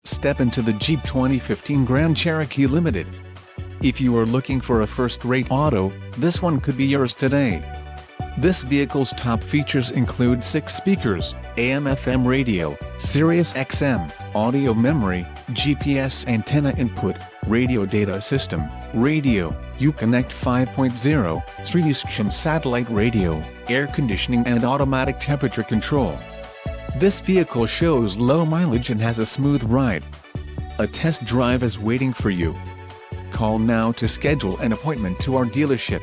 Step into the Jeep 2015 Grand Cherokee Limited. If you are looking for a first-rate auto, this one could be yours today. This vehicle's top features include 6 speakers, AM/FM radio, Sirius XM, audio memory, GPS antenna input, radio data system, radio, Uconnect 5.0, SiriusXM satellite radio, air conditioning and automatic temperature control. This vehicle shows low mileage and has a smooth ride. A test drive is waiting for you. Call now to schedule an appointment to our dealership.